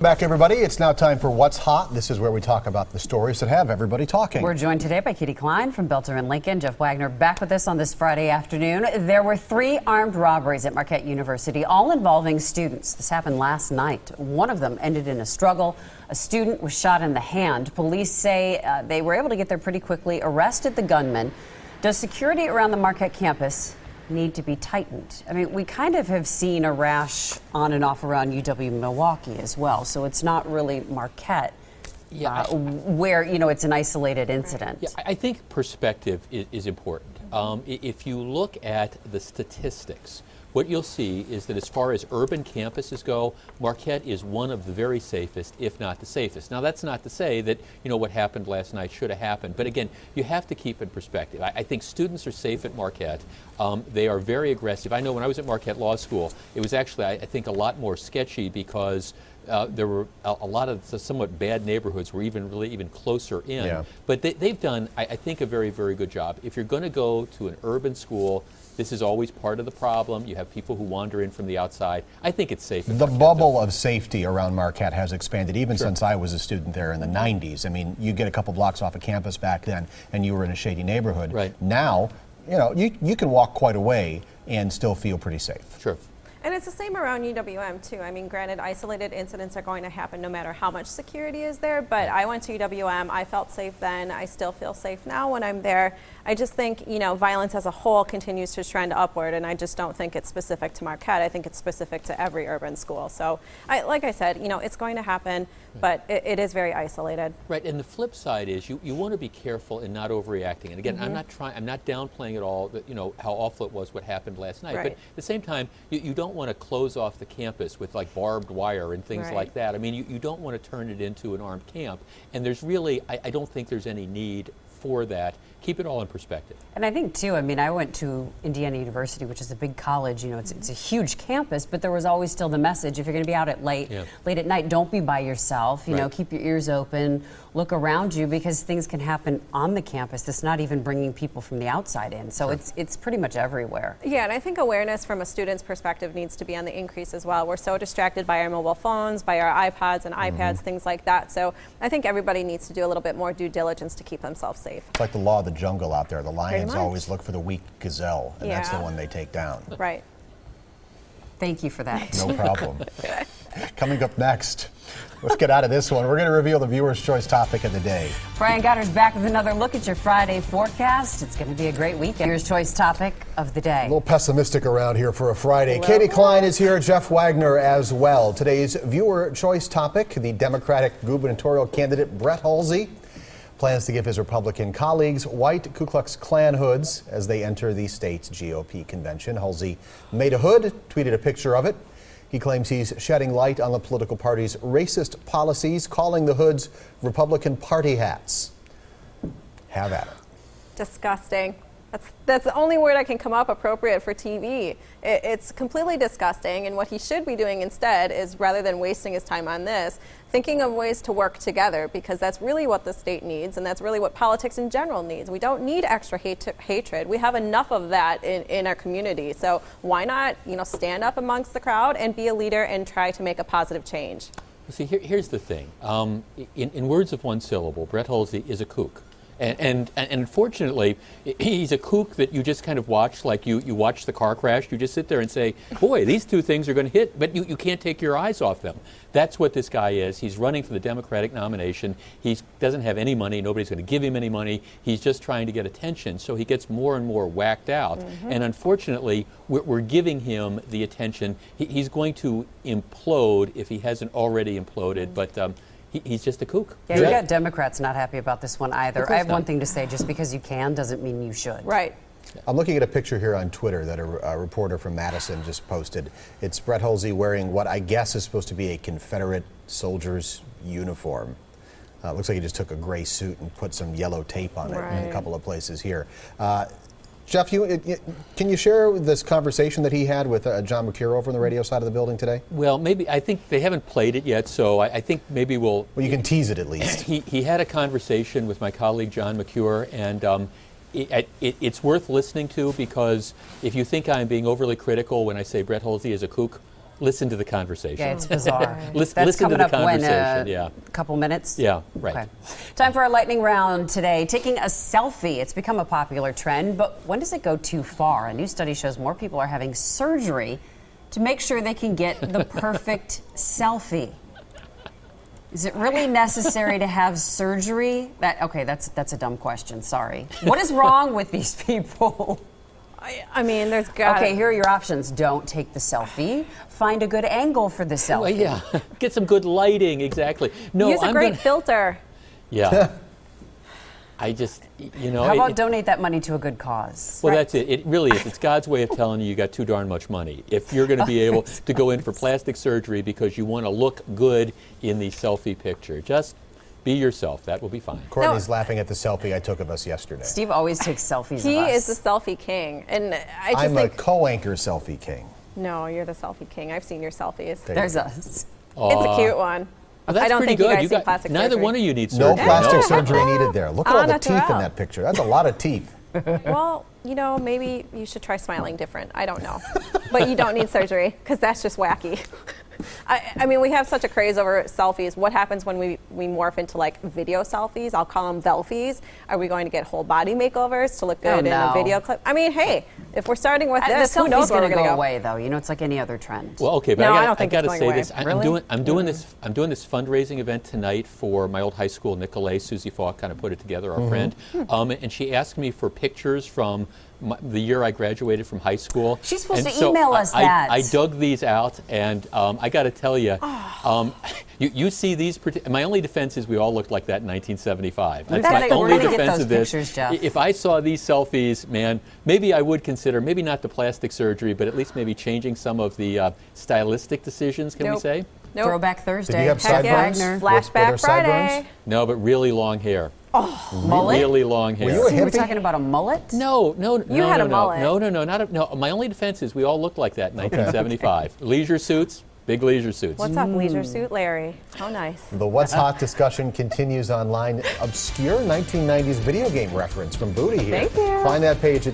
Back, everybody. It's now time for What's Hot. This is where we talk about the stories that have everybody talking. We're joined today by Klein from Boelter+Lincoln. Jeff Wagner back with us on this Friday afternoon. There were 3 armed robberies at Marquette University, all involving students. This happened last night. One of them ended in a struggle. A student was shot in the hand. Police say they were able to get there pretty quickly, arrested the gunman. Does security around the Marquette campus need to be tightened? I mean, we kind of have seen a rash on and off around UW-Milwaukee as well, so it's not really Marquette where, you know, it's an isolated incident. Yeah, I think perspective is important. If you look at the statistics, what you'll see is that as far as urban campuses go, Marquette is one of the very safest, if not the safest. Now, that's not to say that, you know, what happened last night should have happened. But again, you have to keep in perspective. I think students are safe at Marquette. They are very aggressive. I know when I was at Marquette Law School, it was actually, I think, a lot more sketchy because there were a lot of somewhat bad neighborhoods were even closer in. Yeah. But they've done, I think, a very, very good job. If you're going to go to an urban school, this is always part of the problem. You have people who wander in from the outside. I think it's safe. The bubble of safety around Marquette has expanded even since I was a student there in the 90s. I mean, you get a couple blocks off of campus back then and you were in a shady neighborhood. Right. Now, you know, you can walk quite a way and still feel pretty safe. Sure. And it's the same around UWM too. I mean, granted, isolated incidents are going to happen no matter how much security is there, but I went to UWM, I felt safe then, I still feel safe now when I'm there. I just think, you know, violence as a whole continues to trend upward, and I just don't think it's specific to Marquette. I think it's specific to every urban school. So, like I said, you know, it's going to happen, but it is very isolated. Right, and the flip side is you want to be careful in not overreacting. And again, I'm not downplaying at all that, you know, how awful it was what happened last night. But at the same time, you don't want to close off the campus with like barbed wire and things like that. I mean, you don't want to turn it into an armed camp. And there's really, I don't think there's any need for that. Keep it all in perspective. And I think too, I mean, I went to Indiana University, which is a big college, you know, it's a huge campus, but there was always still the message, if you're going to be out at late at night, don't be by yourself, you know, keep your ears open, look around you, because things can happen on the campus that's not even bringing people from the outside in. So it's pretty much everywhere. Yeah, and I think awareness from a student's perspective needs to be on the increase as well. We're so distracted by our mobile phones, by our iPods and iPads, things like that. So I think everybody needs to do a little bit more due diligence to keep themselves safe. It's like the law of the jungle out there. The lions always look for the weak gazelle, and that's the one they take down. Right. Thank you for that. No problem. Coming up next, let's get out of this one. We're going to reveal the viewer's choice topic of the day. Brian Gotter's back with another look at your Friday forecast. It's going to be a great weekend. Viewer's choice topic of the day. A little pessimistic around here for a Friday. Klein is here, Jeff Wagner as well. Today's viewer choice topic, the Democratic gubernatorial candidate Brett Hulsey plans to give his Republican colleagues white Ku Klux Klan hoods as they enter the state's GOP convention. Hulsey made a hood, tweeted a picture of it. He claims he's shedding light on the political party's racist policies, calling the hoods Republican party hats. Have at it. Disgusting. That's the only word I can come up appropriate for TV. It's completely disgusting, and what he should be doing instead is, rather than wasting his time on this, thinking of ways to work together, because that's really what the state needs, and that's really what politics in general needs. We don't need extra hatred. We have enough of that in our community. So why not, you know, stand up amongst the crowd and be a leader and try to make a positive change? See, here's the thing. In words of one syllable, Brett Hulsey is a kook. And unfortunately, he's a kook that you just kind of watch, like you watch the car crash. You just sit there and say, boy, these two things are going to hit, but you can't take your eyes off them. That's what this guy is. He's running for the Democratic nomination. He doesn't have any money. Nobody's going to give him any money. He's just trying to get attention, so he gets more and more whacked out. And unfortunately, we're giving him the attention. He's going to implode if he hasn't already imploded, but he's just a kook. Yeah, you got Democrats not happy about this one either. I have one thing to say, just because you can doesn't mean you should. Right. I'm looking at a picture here on Twitter that a reporter from Madison just posted. It's Brett Hulsey wearing what I guess is supposed to be a Confederate soldier's uniform. Looks like he just took a gray suit and put some yellow tape on it in a couple of places here. Jeff, can you share this conversation that he had with John McCure over on the radio side of the building today? Well, maybe. I think they haven't played it yet, so I think maybe we'll... Well, you can tease it at least. He had a conversation with my colleague John McCure, and it's worth listening to, because if you think I'm being overly critical when I say Brett Hulsey is a kook, Listen to the conversation. Yeah, it's bizarre. Listen That's to coming the up conversation, when, a couple minutes? Yeah, right. Okay. Time for our lightning round today. Taking a selfie. It's become a popular trend, but when does it go too far? A new study shows more people are having surgery to make sure they can get the perfect selfie. Is it really necessary to have surgery? That's a dumb question. Sorry. What is wrong with these people? I mean, there's got. Okay, here are your options. Don't take the selfie. Find a good angle for the selfie. Well, yeah, get some good lighting. Exactly. No, Use a great filter. Yeah. I just, you know. How about donate that money to a good cause? Well, that's it. It really is. It's God's way of telling you got too darn much money. If you're going to be able to go in for plastic surgery because you want to look good in the selfie picture, just be yourself. That will be fine. Courtney's laughing at the selfie I took of us yesterday. Steve always takes selfies He of us. is the selfie king, and I just I'm think. a co-anchor selfie king. No, you're the selfie king. I've seen your selfies. There's us. It's a cute one. Well, that's I don't pretty think good. you guys need plastic neither surgery. one of you need surgery. No plastic surgery needed there. Look at all the teeth in natural. that picture. That's a lot of teeth. Well, you know, maybe you should try smiling different. I don't know. But you don't need surgery, because that's just wacky. I mean, we have such a craze over selfies. What happens when we morph into like video selfies? I'll call them velfies. Are we going to get whole body makeovers to look good in a video clip? I mean, hey, if we're starting with this, the who knows where we're going to go away, though. You know, it's like any other trend. Well, okay, but No, I I don't think got to it's say going this. away. Really? I'm doing this fundraising event tonight for my old high school, Nicolay. Susie Falk kind of put it together, our friend, and she asked me for pictures from the year I graduated from high school. She's supposed And to so email us that. I dug these out, and I got to tell you, you see these. My only defense is we all looked like that in 1975. That's my We're only gonna get defense those of this. pictures, Jeff. If I saw these selfies, man, maybe I would consider maybe not the plastic surgery, but at least maybe changing some of the stylistic decisions. Can we Nope. say? Nope. Throwback Thursday. Did you have Heck yeah. sideburns? Wagner. Were there Flashback Friday. sideburns? No, but really long hair. Mullet? Really long hair. Were you a See, we're hippie? talking about a mullet? No. You had a mullet. No. My only defense is we all looked like that in 1975. Leisure suits, big leisure suits. What's up, leisure suit Larry? How nice. The What's Hot discussion continues online. Obscure 1990s video game reference from Booty here. Thank you. Find that page at